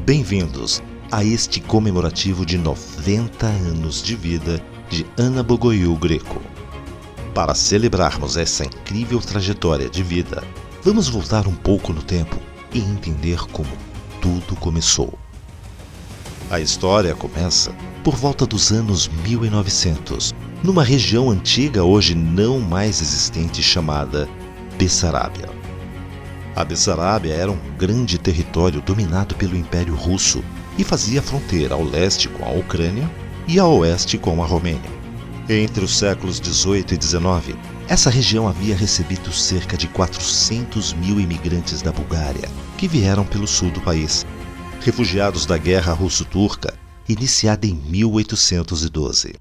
Bem-vindos a este comemorativo de 90 anos de vida de Ana Bogoiu Greco. Para celebrarmos essa incrível trajetória de vida, vamos voltar um pouco no tempo e entender como tudo começou. A história começa por volta dos anos 1900, numa região antiga hoje não mais existente chamada Bessarábia. A Bessarábia era um grande território dominado pelo Império Russo e fazia fronteira ao leste com a Ucrânia e ao oeste com a Romênia. Entre os séculos XVIII e XIX, essa região havia recebido cerca de 400 mil imigrantes da Bulgária, que vieram pelo sul do país, refugiados da Guerra Russo-Turca, iniciada em 1812.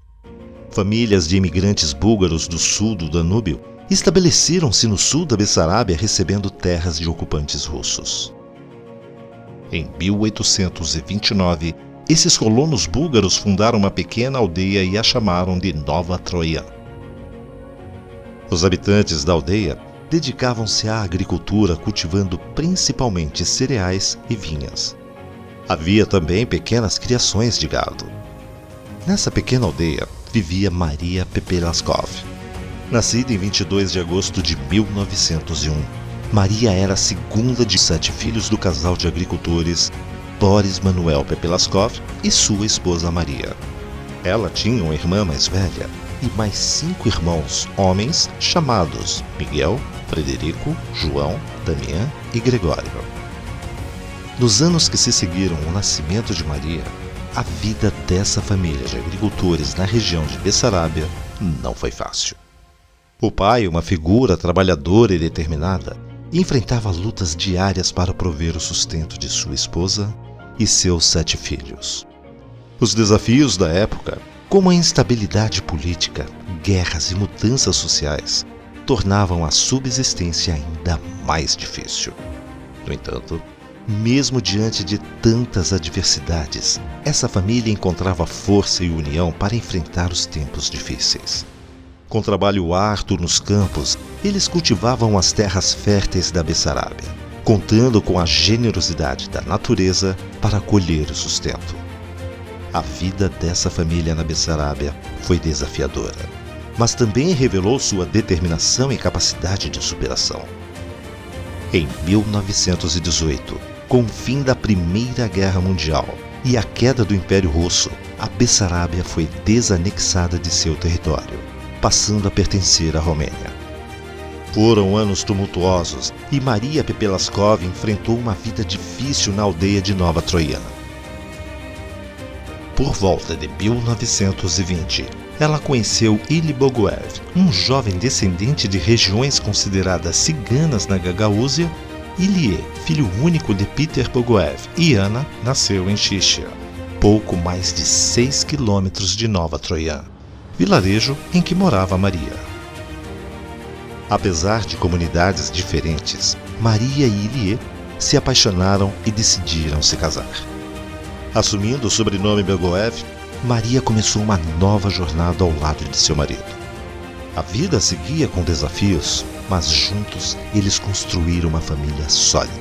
Famílias de imigrantes búlgaros do sul do Danúbio estabeleceram-se no sul da Bessarábia, recebendo terras de ocupantes russos. Em 1829, esses colonos búlgaros fundaram uma pequena aldeia e a chamaram de Nova Troia. Os habitantes da aldeia dedicavam-se à agricultura, cultivando principalmente cereais e vinhas. Havia também pequenas criações de gado. Nessa pequena aldeia vivia Maria Pepelaskov. Nascida em 22 de agosto de 1901, Maria era a segunda de 7 filhos do casal de agricultores Boris Manuel Pepelaskov e sua esposa Maria. Ela tinha uma irmã mais velha e mais 5 irmãos homens chamados Miguel, Frederico, João, Damião e Gregório. Nos anos que se seguiram ao nascimento de Maria, a vida dessa família de agricultores na região de Bessarábia não foi fácil. O pai, uma figura trabalhadora e determinada, enfrentava lutas diárias para prover o sustento de sua esposa e seus 7 filhos. Os desafios da época, como a instabilidade política, guerras e mudanças sociais, tornavam a subsistência ainda mais difícil. No entanto, mesmo diante de tantas adversidades, essa família encontrava força e união para enfrentar os tempos difíceis. Com trabalho árduo nos campos, eles cultivavam as terras férteis da Bessarábia, contando com a generosidade da natureza para colher o sustento. A vida dessa família na Bessarábia foi desafiadora, mas também revelou sua determinação e capacidade de superação. Em 1918, com o fim da Primeira Guerra Mundial e a queda do Império Russo, a Bessarábia foi desanexada de seu território, passando a pertencer à Romênia. Foram anos tumultuosos e Maria Pepelaskov enfrentou uma vida difícil na aldeia de Nova Troiana. Por volta de 1920, ela conheceu Ili Bogoev, um jovem descendente de regiões consideradas ciganas na Gagaúzia. Ilie, filho único de Peter Bogoev, e Ana nasceu em Xichia, pouco mais de 6 quilômetros de Nova Troiana, vilarejo em que morava Maria. Apesar de comunidades diferentes, Maria e Ilie se apaixonaram e decidiram se casar. Assumindo o sobrenome Bogoev, Maria começou uma nova jornada ao lado de seu marido. A vida seguia com desafios, mas juntos eles construíram uma família sólida,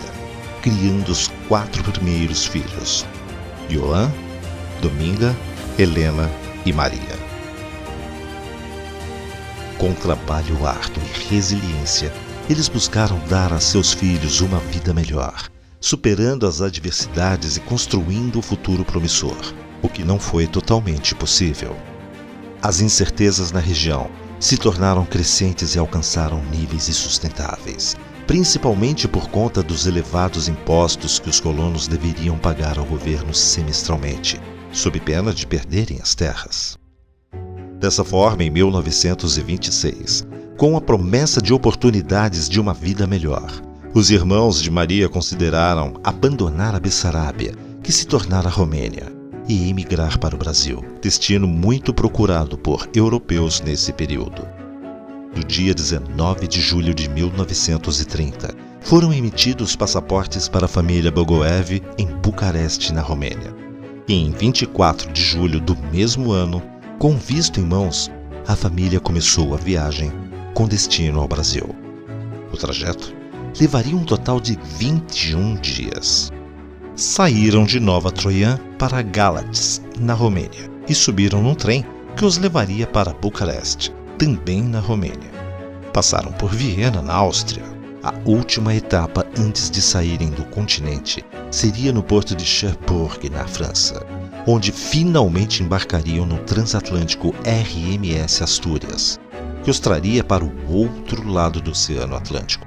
criando os 4 primeiros filhos: Ioan, Dominga, Helena e Maria. Com trabalho árduo e resiliência, eles buscaram dar a seus filhos uma vida melhor, superando as adversidades e construindo um futuro promissor, o que não foi totalmente possível. As incertezas na região se tornaram crescentes e alcançaram níveis insustentáveis, principalmente por conta dos elevados impostos que os colonos deveriam pagar ao governo semestralmente, sob pena de perderem as terras. Dessa forma, em 1926, com a promessa de oportunidades de uma vida melhor, os irmãos de Maria consideraram abandonar a Bessarábia, que se tornara a Romênia, e emigrar para o Brasil, destino muito procurado por europeus nesse período. No dia 19 de julho de 1930, foram emitidos passaportes para a família Bogoev em Bucareste, na Romênia. E em 24 de julho do mesmo ano, com visto em mãos, a família começou a viagem com destino ao Brasil. O trajeto levaria um total de 21 dias. saíram de Nova Troian para Galați, na Romênia, e subiram num trem que os levaria para Bucareste, também na Romênia. Passaram por Viena, na Áustria. A última etapa antes de saírem do continente seria no porto de Cherbourg, na França, onde finalmente embarcariam no transatlântico RMS Astúrias, que os traria para o outro lado do Oceano Atlântico.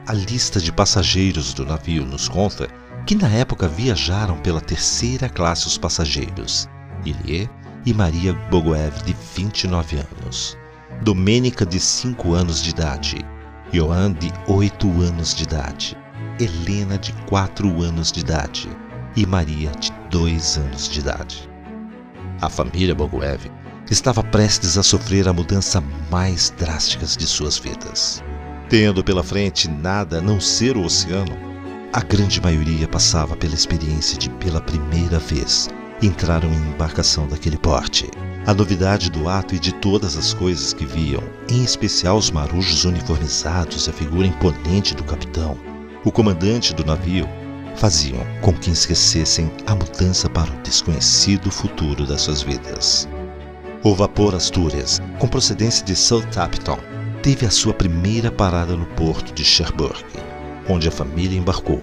A lista de passageiros do navio nos conta que na época viajaram pela terceira classe os passageiros Ilie e Maria Bogoev, de 29 anos, Domênica, de 5 anos de idade, Ioan, de 8 anos de idade, Helena, de 4 anos de idade e Maria, de 2 anos de idade. A família Bogoev estava prestes a sofrer a mudança mais drástica de suas vidas. Tendo pela frente nada a não ser o oceano, a grande maioria passava pela experiência de, pela primeira vez, entraram em embarcação daquele porte. A novidade do ato e de todas as coisas que viam, em especial os marujos uniformizados e a figura imponente do capitão, o comandante do navio, faziam com que esquecessem a mudança para o desconhecido futuro das suas vidas. O vapor Astúrias, com procedência de Southampton, teve a sua primeira parada no porto de Cherbourg, onde a família embarcou.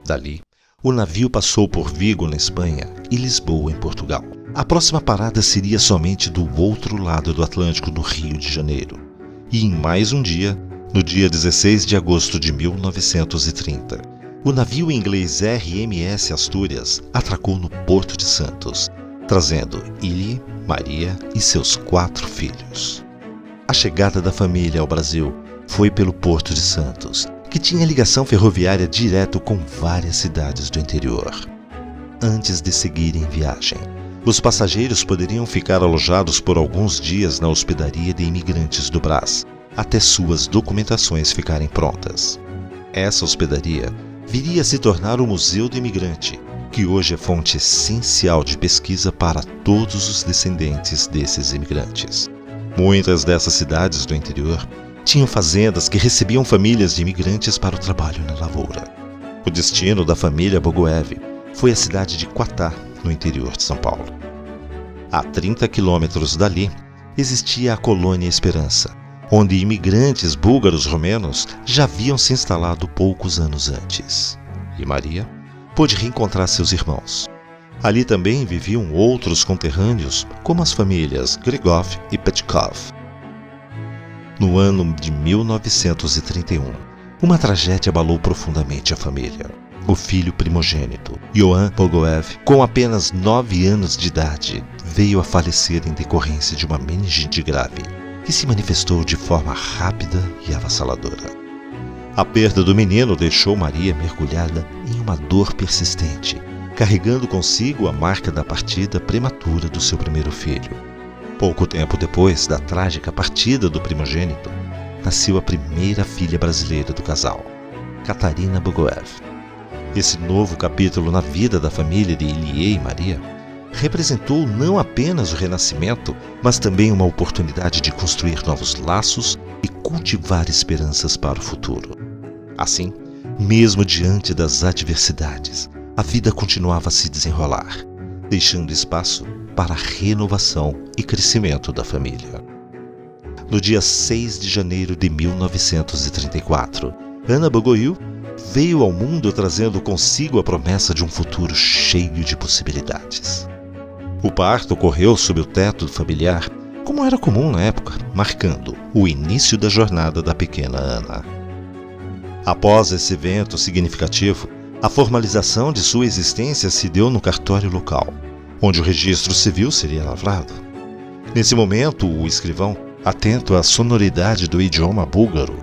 Dali, o navio passou por Vigo, na Espanha, e Lisboa, em Portugal. A próxima parada seria somente do outro lado do Atlântico, no Rio de Janeiro. E em mais um dia, no dia 16 de agosto de 1930, o navio inglês RMS Astúrias atracou no Porto de Santos, trazendo Ilie, Maria e seus 4 filhos. A chegada da família ao Brasil foi pelo Porto de Santos, que tinha ligação ferroviária direto com várias cidades do interior. Antes de seguirem viagem, os passageiros poderiam ficar alojados por alguns dias na hospedaria de imigrantes do Brás, até suas documentações ficarem prontas. Essa hospedaria viria a se tornar o Museu do Imigrante, que hoje é fonte essencial de pesquisa para todos os descendentes desses imigrantes. Muitas dessas cidades do interior tinham fazendas que recebiam famílias de imigrantes para o trabalho na lavoura. O destino da família Bogoev foi a cidade de Quatá, no interior de São Paulo. A 30 quilômetros dali existia a colônia Esperança, onde imigrantes búlgaros-romenos já haviam se instalado poucos anos antes. E Maria pôde reencontrar seus irmãos. Ali também viviam outros conterrâneos, como as famílias Grigov e Petkov. No ano de 1931, uma tragédia abalou profundamente a família. O filho primogênito, Ioan Bogoev, com apenas 9 anos de idade, veio a falecer em decorrência de uma meningite grave, que se manifestou de forma rápida e avassaladora. A perda do menino deixou Maria mergulhada em uma dor persistente, carregando consigo a marca da partida prematura do seu primeiro filho. Pouco tempo depois da trágica partida do primogênito, nasceu a primeira filha brasileira do casal, Catarina Bogoev. Esse novo capítulo na vida da família de Ilie e Maria representou não apenas o renascimento, mas também uma oportunidade de construir novos laços e cultivar esperanças para o futuro. Assim, mesmo diante das adversidades, a vida continuava a se desenrolar, deixando espaço para a renovação e crescimento da família. No dia 6 de janeiro de 1934, Anna Bogoiu veio ao mundo trazendo consigo a promessa de um futuro cheio de possibilidades. O parto ocorreu sob o teto familiar, como era comum na época, marcando o início da jornada da pequena Ana. Após esse evento significativo, a formalização de sua existência se deu no cartório local, onde o registro civil seria lavrado. Nesse momento, o escrivão, atento à sonoridade do idioma búlgaro,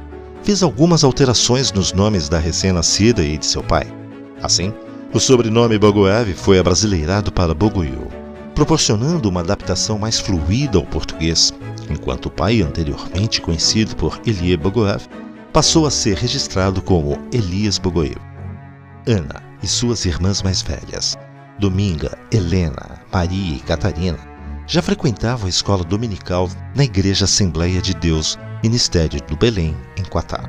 fez algumas alterações nos nomes da recém-nascida e de seu pai. Assim, o sobrenome Bogoev foi abrasileirado para Bogoiu, proporcionando uma adaptação mais fluida ao português, enquanto o pai, anteriormente conhecido por Ilie Bogoev, passou a ser registrado como Elias Bogoiu. Ana e suas irmãs mais velhas, Dominga, Helena, Maria e Catarina, já frequentavam a escola dominical na Igreja Assembleia de Deus, Ministério do Belém, em Quatá.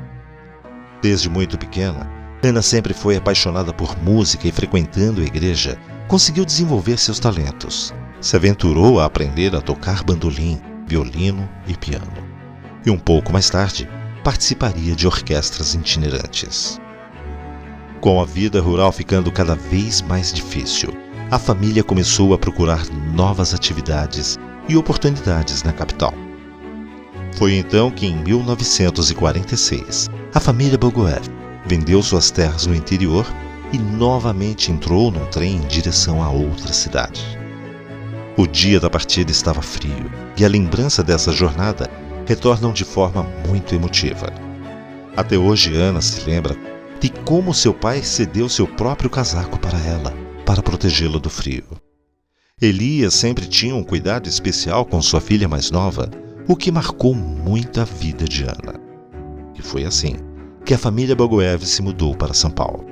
Desde muito pequena, Ana sempre foi apaixonada por música e, frequentando a igreja, conseguiu desenvolver seus talentos. Se aventurou a aprender a tocar bandolim, violino e piano. E um pouco mais tarde, participaria de orquestras itinerantes. Com a vida rural ficando cada vez mais difícil, a família começou a procurar novas atividades e oportunidades na capital. Foi então que, em 1946, a família Bogoev vendeu suas terras no interior e novamente entrou num trem em direção a outra cidade. O dia da partida estava frio e a lembrança dessa jornada retornam de forma muito emotiva. Até hoje, Ana se lembra de como seu pai cedeu seu próprio casaco para ela, para protegê-la do frio. Elias sempre tinha um cuidado especial com sua filha mais nova, o que marcou muito a vida de Ana. E foi assim que a família Bogoev se mudou para São Paulo.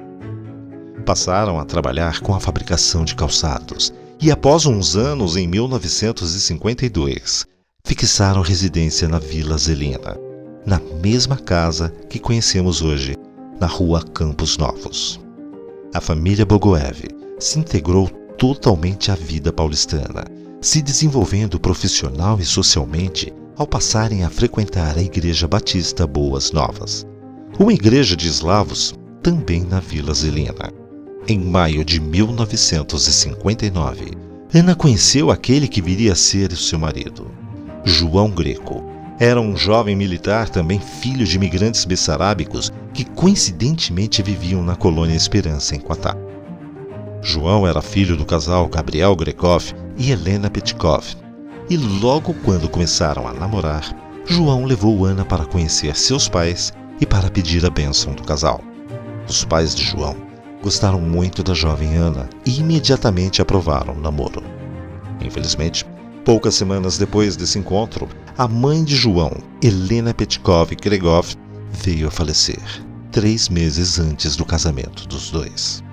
Passaram a trabalhar com a fabricação de calçados e, após uns anos, em 1952, fixaram residência na Vila Zelina, na mesma casa que conhecemos hoje, na rua Campos Novos. A família Bogoev se integrou totalmente à vida paulistana, se desenvolvendo profissional e socialmente ao passarem a frequentar a Igreja Batista Boas Novas, uma igreja de eslavos também na Vila Zelina. Em maio de 1959, Ana conheceu aquele que viria a ser seu marido, João Greco. Era um jovem militar, também filho de imigrantes bessarábicos que coincidentemente viviam na colônia Esperança, em Quatá. João era filho do casal Gabriel Grekov e Helena Petkov, e logo quando começaram a namorar, João levou Ana para conhecer seus pais e para pedir a bênção do casal. Os pais de João gostaram muito da jovem Ana e imediatamente aprovaram o namoro. Infelizmente, poucas semanas depois desse encontro, a mãe de João, Helena Petkov Gregov, veio a falecer, 3 meses antes do casamento dos dois.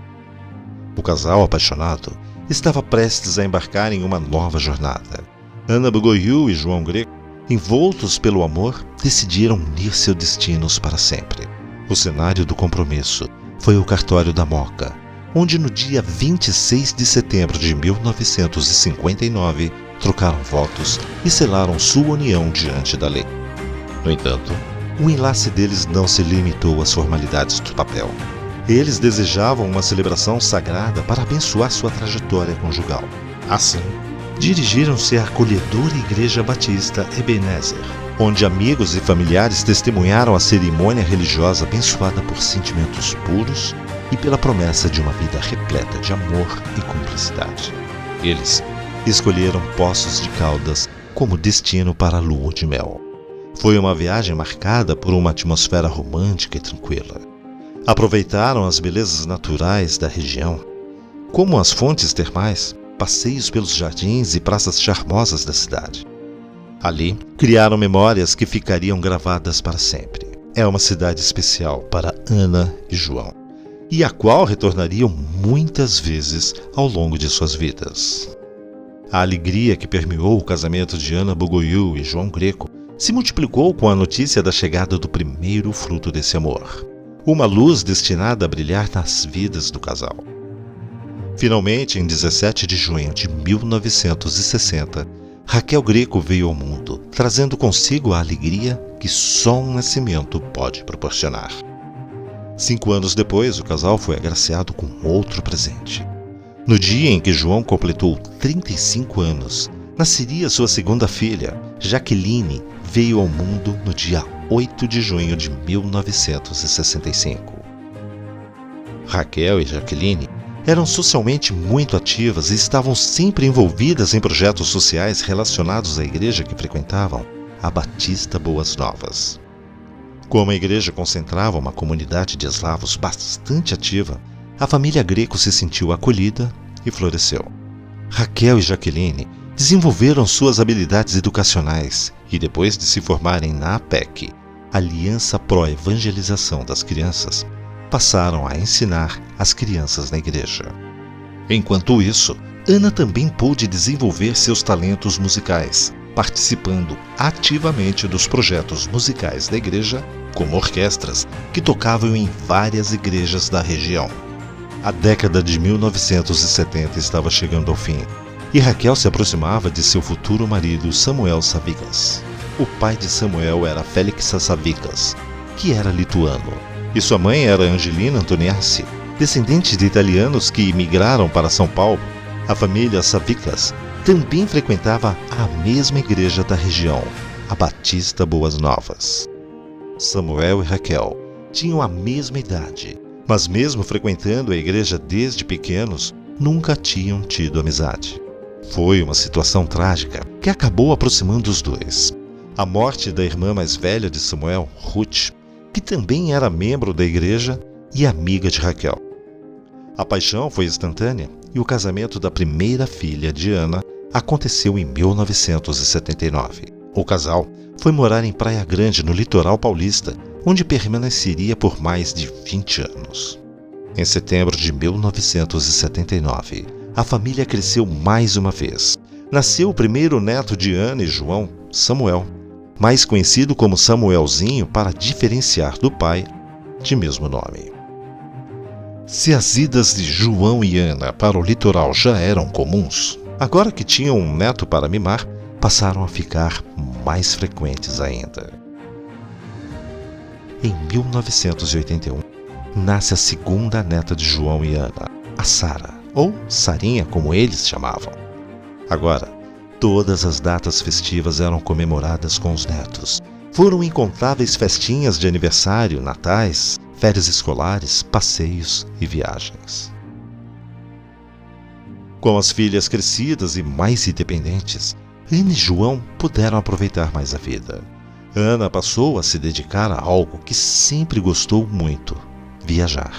O casal apaixonado estava prestes a embarcar em uma nova jornada. Ana Bogoiu e João Greco, envoltos pelo amor, decidiram unir seus destinos para sempre. O cenário do compromisso foi o cartório da Moca, onde no dia 26 de setembro de 1959 trocaram votos e selaram sua união diante da lei. No entanto, o enlace deles não se limitou às formalidades do papel. Eles desejavam uma celebração sagrada para abençoar sua trajetória conjugal. Assim, dirigiram-se à acolhedora Igreja Batista Ebenezer, onde amigos e familiares testemunharam a cerimônia religiosa abençoada por sentimentos puros e pela promessa de uma vida repleta de amor e cumplicidade. Eles escolheram Poços de Caldas como destino para a lua de mel. Foi uma viagem marcada por uma atmosfera romântica e tranquila. Aproveitaram as belezas naturais da região, como as fontes termais, passeios pelos jardins e praças charmosas da cidade. Ali, criaram memórias que ficariam gravadas para sempre. É uma cidade especial para Ana e João, e a qual retornariam muitas vezes ao longo de suas vidas. A alegria que permeou o casamento de Ana Bogoiu e João Greco se multiplicou com a notícia da chegada do primeiro fruto desse amor, uma luz destinada a brilhar nas vidas do casal. Finalmente, em 17 de junho de 1960, Raquel Greco veio ao mundo, trazendo consigo a alegria que só um nascimento pode proporcionar. 5 anos depois, o casal foi agraciado com outro presente. No dia em que João completou 35 anos, nasceria sua segunda filha, Jaqueline, veio ao mundo no dia 8 de junho de 1965. Raquel e Jaqueline eram socialmente muito ativas e estavam sempre envolvidas em projetos sociais relacionados à igreja que frequentavam, a Batista Boas Novas. Como a igreja concentrava uma comunidade de eslavos bastante ativa, a família Greco se sentiu acolhida e floresceu. Raquel e Jaqueline desenvolveram suas habilidades educacionais e, depois de se formarem na APEC, Aliança Pro Evangelização das Crianças, passaram a ensinar as crianças na igreja. Enquanto isso, Ana também pôde desenvolver seus talentos musicais, participando ativamente dos projetos musicais da igreja como orquestras, que tocavam em várias igrejas da região. A década de 1970 estava chegando ao fim, e Raquel se aproximava de seu futuro marido Samuel Savikas. O pai de Samuel era Félix Savikas, que era lituano, e sua mãe era Angelina Antoniassi, descendente de italianos que imigraram para São Paulo. A família Savikas também frequentava a mesma igreja da região, a Batista Boas Novas. Samuel e Raquel tinham a mesma idade, mas mesmo frequentando a igreja desde pequenos, nunca tinham tido amizade. Foi uma situação trágica que acabou aproximando os dois. A morte da irmã mais velha de Samuel, Ruth, que também era membro da igreja e amiga de Raquel. A paixão foi instantânea e o casamento da primeira filha de Ana aconteceu em 1979. O casal foi morar em Praia Grande, no litoral paulista, onde permaneceria por mais de 20 anos. Em setembro de 1979, a família cresceu mais uma vez. Nasceu o primeiro neto de Ana e João, Samuel, mais conhecido como Samuelzinho para diferenciar do pai, de mesmo nome. Se as idas de João e Ana para o litoral já eram comuns, agora que tinham um neto para mimar, passaram a ficar mais frequentes ainda. Em 1981, nasce a segunda neta de João e Ana, a Sara, ou Sarinha, como eles chamavam. Agora, todas as datas festivas eram comemoradas com os netos. Foram incontáveis festinhas de aniversário, natais, férias escolares, passeios e viagens. Com as filhas crescidas e mais independentes, Ana e João puderam aproveitar mais a vida. Ana passou a se dedicar a algo que sempre gostou muito: viajar.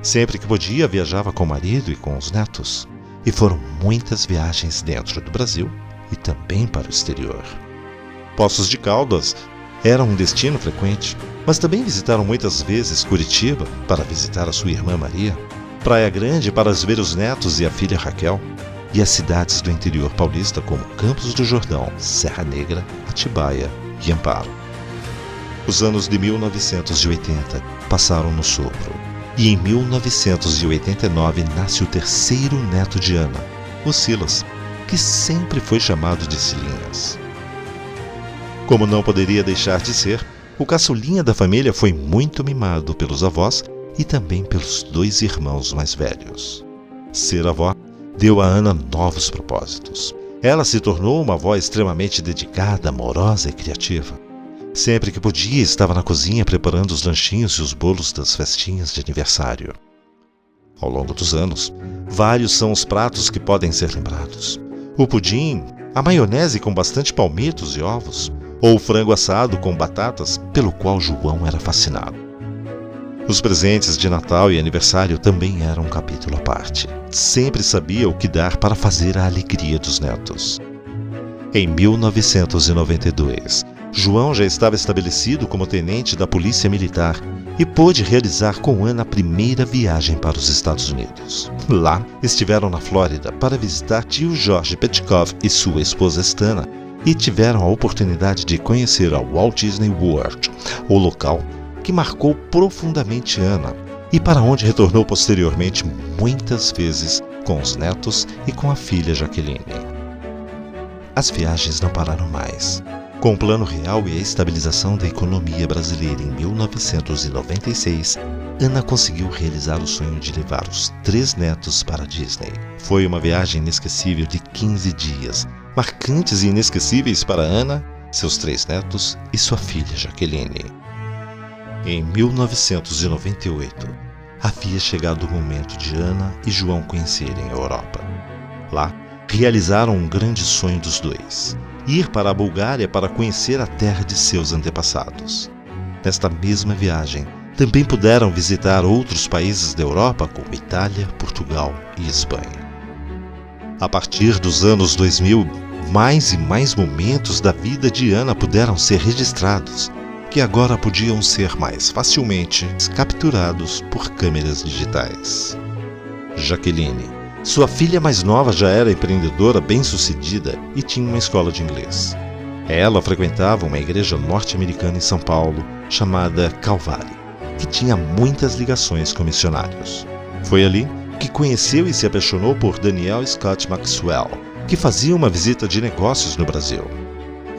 Sempre que podia, viajava com o marido e com os netos. E foram muitas viagens dentro do Brasil e também para o exterior. Poços de Caldas era um destino frequente, mas também visitaram muitas vezes Curitiba para visitar a sua irmã Maria, Praia Grande para ver os netos e a filha Raquel, e as cidades do interior paulista como Campos do Jordão, Serra Negra, Atibaia e Amparo. Os anos de 1980 passaram no sopro, e em 1989 nasce o terceiro neto de Ana, o Silas, que sempre foi chamado de Silinhas. Como não poderia deixar de ser, o caçulinha da família foi muito mimado pelos avós e também pelos dois irmãos mais velhos. Ser avó deu a Ana novos propósitos. Ela se tornou uma avó extremamente dedicada, amorosa e criativa. Sempre que podia, estava na cozinha preparando os lanchinhos e os bolos das festinhas de aniversário. Ao longo dos anos, vários são os pratos que podem ser lembrados. O pudim, a maionese com bastante palmitos e ovos, ou o frango assado com batatas, pelo qual João era fascinado. Os presentes de Natal e aniversário também eram um capítulo à parte. Sempre sabia o que dar para fazer a alegria dos netos. Em 1992, João já estava estabelecido como tenente da Polícia Militar e pôde realizar com Ana a primeira viagem para os Estados Unidos. Lá, estiveram na Flórida para visitar tio Jorge Petkov e sua esposa Stana e tiveram a oportunidade de conhecer a Walt Disney World, o local que marcou profundamente Ana e para onde retornou posteriormente muitas vezes com os netos e com a filha Jaqueline. As viagens não pararam mais. Com o Plano Real e a estabilização da economia brasileira em 1996, Ana conseguiu realizar o sonho de levar os 3 netos para a Disney. Foi uma viagem inesquecível de 15 dias, marcantes e inesquecíveis para Ana, seus 3 netos e sua filha Jaqueline. Em 1998, havia chegado o momento de Ana e João conhecerem a Europa. Lá, realizaram um grande sonho dos dois: ir para a Bulgária para conhecer a terra de seus antepassados. Nesta mesma viagem, também puderam visitar outros países da Europa como Itália, Portugal e Espanha. A partir dos anos 2000, mais e mais momentos da vida de Ana puderam ser registrados, que agora podiam ser mais facilmente capturados por câmeras digitais. Jaqueline, sua filha mais nova, já era empreendedora bem-sucedida e tinha uma escola de inglês. Ela frequentava uma igreja norte-americana em São Paulo, chamada Calvary, que tinha muitas ligações com missionários. Foi ali que conheceu e se apaixonou por Daniel Scott Maxwell, que fazia uma visita de negócios no Brasil.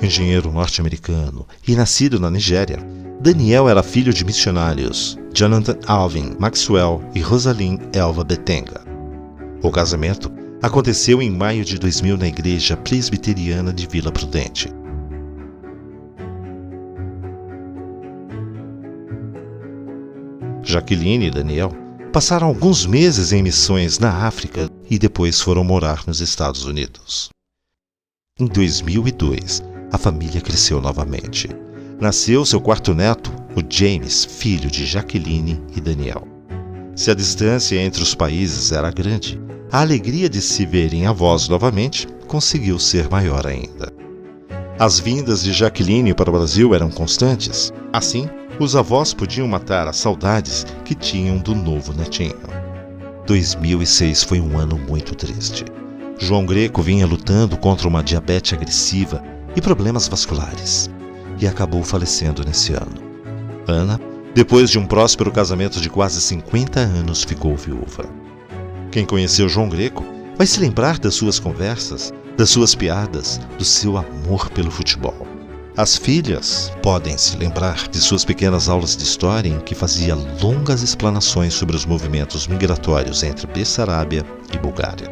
Engenheiro norte-americano e nascido na Nigéria, Daniel era filho de missionários Jonathan Alvin Maxwell e Rosalind Elva Betenga. O casamento aconteceu em maio de 2000 na Igreja Presbiteriana de Vila Prudente. Jaqueline e Daniel passaram alguns meses em missões na África e depois foram morar nos Estados Unidos. Em 2002, a família cresceu novamente. Nasceu seu quarto neto, o James, filho de Jaqueline e Daniel. Se a distância entre os países era grande, a alegria de se verem avós novamente conseguiu ser maior ainda. As vindas de Jaqueline para o Brasil eram constantes. Assim, os avós podiam matar as saudades que tinham do novo netinho. 2006 foi um ano muito triste. João Greco vinha lutando contra uma diabetes agressiva e problemas vasculares, e acabou falecendo nesse ano. Ana, depois de um próspero casamento de quase 50 anos, ficou viúva. Quem conheceu João Greco vai se lembrar das suas conversas, das suas piadas, do seu amor pelo futebol. As filhas podem se lembrar de suas pequenas aulas de história em que fazia longas explanações sobre os movimentos migratórios entre Bessarabia e Bulgária.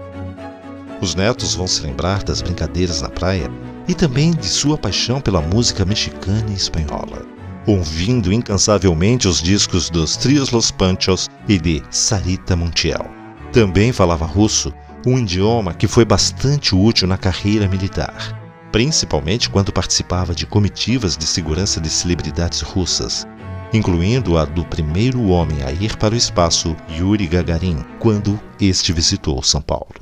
Os netos vão se lembrar das brincadeiras na praia e também de sua paixão pela música mexicana e espanhola, ouvindo incansavelmente os discos dos Trios Los Panchos e de Sarita Montiel. Também falava russo, um idioma que foi bastante útil na carreira militar, principalmente quando participava de comitivas de segurança de celebridades russas, incluindo a do primeiro homem a ir para o espaço, Yuri Gagarin, quando este visitou São Paulo.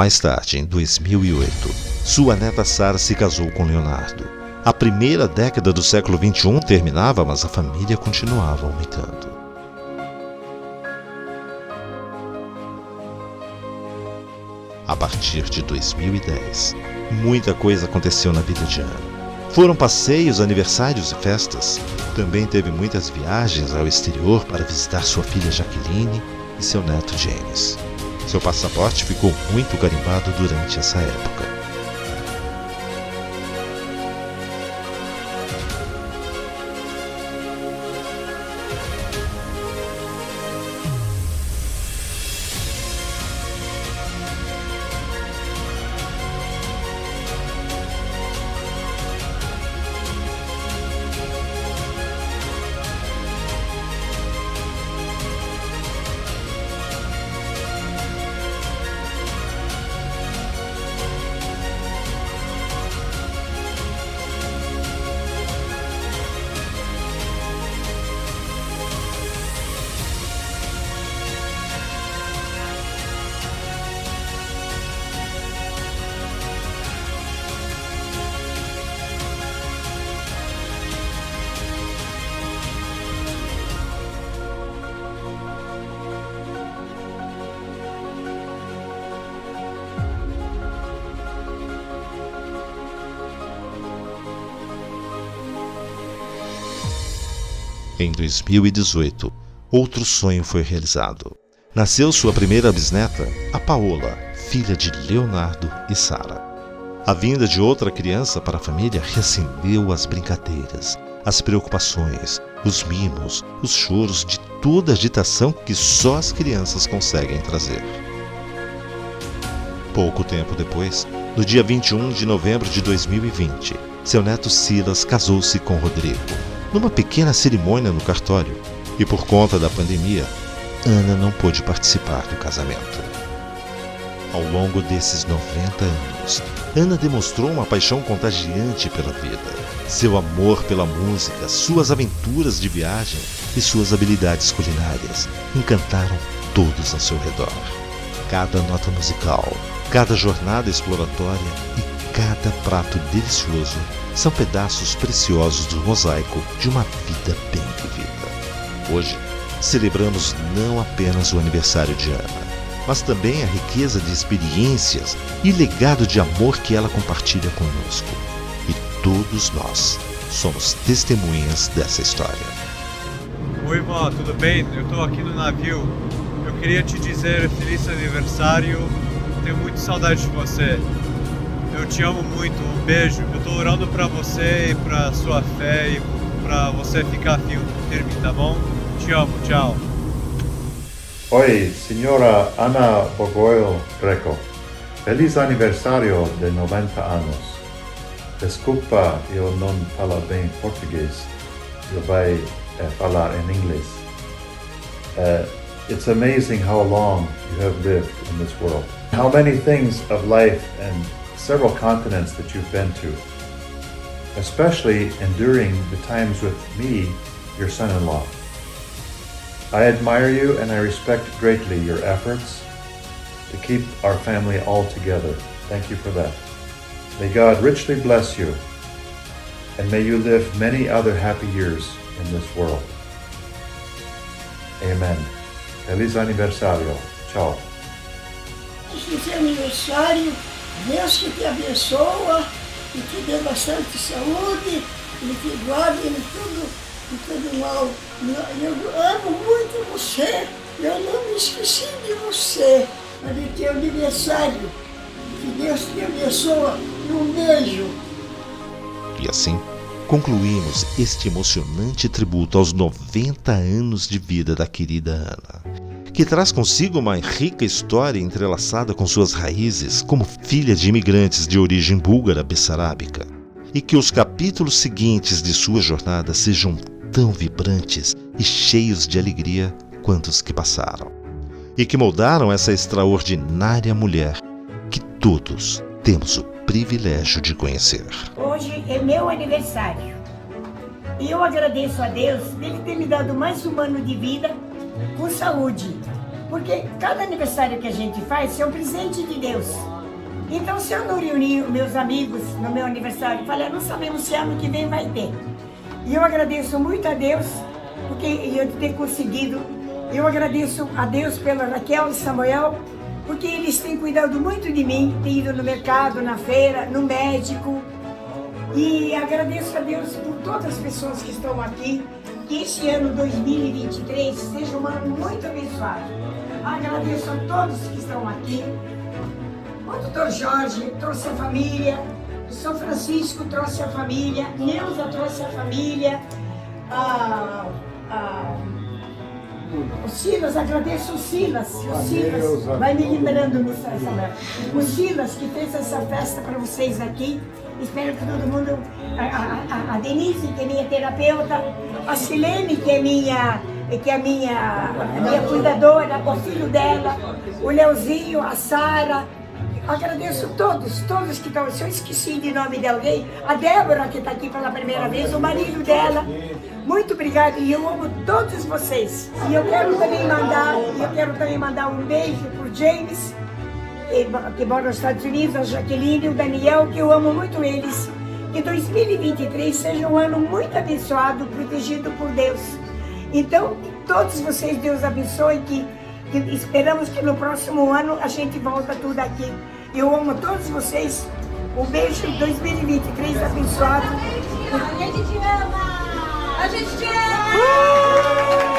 Mais tarde, em 2008, sua neta Sara se casou com Leonardo. A primeira década do século XXI terminava, mas a família continuava aumentando. A partir de 2010, muita coisa aconteceu na vida de Ana. Foram passeios, aniversários e festas. Também teve muitas viagens ao exterior para visitar sua filha Jaqueline e seu neto James. Seu passaporte ficou muito carimbado durante essa época. Em 2018, outro sonho foi realizado. Nasceu sua primeira bisneta, a Paola, filha de Leonardo e Sara. A vinda de outra criança para a família reacendeu as brincadeiras, as preocupações, os mimos, os choros de toda a agitação que só as crianças conseguem trazer. Pouco tempo depois, no dia 21 de novembro de 2020, seu neto Silas casou-se com Rodrigo, numa pequena cerimônia no cartório, e por conta da pandemia, Ana não pôde participar do casamento. Ao longo desses 90 anos, Ana demonstrou uma paixão contagiante pela vida. Seu amor pela música, suas aventuras de viagem e suas habilidades culinárias encantaram todos ao seu redor. Cada nota musical, cada jornada exploratória e cada prato delicioso são pedaços preciosos do mosaico de uma vida bem vivida. Hoje, celebramos não apenas o aniversário de Ana, mas também a riqueza de experiências e legado de amor que ela compartilha conosco. E todos nós somos testemunhas dessa história. Oi, vó, tudo bem? Eu tô aqui no navio. Eu queria te dizer feliz aniversário. Tenho muita saudade de você. Eu te amo muito. Um beijo. Eu tô orando pra você e pra sua fé e pra você ficar firme, tá bom? Te amo, tchau. Oi, signora Ana Bogoio Greco. Feliz aniversário de 90 anos. Desculpa, eu não falo bem português. Eu vou falar em inglês. It's amazing how long you have lived in this world. How many things of life and several continents that you've been to. Especially enduring the times with me, your son-in-law. I admire you and I respect greatly your efforts to keep our family all together. Thank you for that. May God richly bless you and may you live many other happy years in this world. Amen. Feliz aniversário. Tchau. Feliz aniversário. Deus que te abençoa e te dê bastante saúde e te guarde de todo mal. Eu amo muito você. Eu não me esqueci de você. Mas de teu aniversário. Que Deus te abençoa. E um beijo. E assim, concluímos este emocionante tributo aos 90 anos de vida da querida Ana, que traz consigo uma rica história entrelaçada com suas raízes como filha de imigrantes de origem búlgara bessarábica, e que os capítulos seguintes de sua jornada sejam tão vibrantes e cheios de alegria quanto os que passaram, e que moldaram essa extraordinária mulher que todos temos o privilégio de conhecer. Hoje é meu aniversário e eu agradeço a Deus por Ele ter me dado mais um ano de vida com saúde, porque cada aniversário que a gente faz é um presente de Deus. Então, se eu não reunir meus amigos no meu aniversário, falei, não sabemos se ano que vem vai ter. E eu agradeço muito a Deus porque eu ter conseguido. Eu agradeço a Deus pela Raquel e Samuel, porque eles têm cuidado muito de mim, têm ido no mercado, na feira, no médico. E agradeço a Deus por todas as pessoas que estão aqui, que esse ano 2023 seja um ano muito abençoado. Agradeço a todos que estão aqui. O doutor Jorge trouxe a família, o São Francisco trouxe a família, Neuza trouxe a família, o Silas, agradeço o Silas vai me liberando nisso, o Silas que fez essa festa para vocês aqui. Espero que todo mundo, a Denise, que é minha terapeuta, a Silene, que é minha cuidadora, o filho dela, o Leozinho, a Sara. Agradeço todos que estão. Se eu esqueci de nome de alguém, a Débora, que está aqui pela primeira vez, o marido dela. Muito obrigada e eu amo todos vocês. E eu quero também mandar um beijo para o James, que mora nos Estados Unidos, a Jaqueline e o Daniel, que eu amo muito eles. Que 2023 seja um ano muito abençoado, protegido por Deus. Então, todos vocês, Deus abençoe, que esperamos que no próximo ano a gente volta tudo aqui. Eu amo todos vocês. Um beijo 2023 abençoado. A gente te ama! A gente te ama!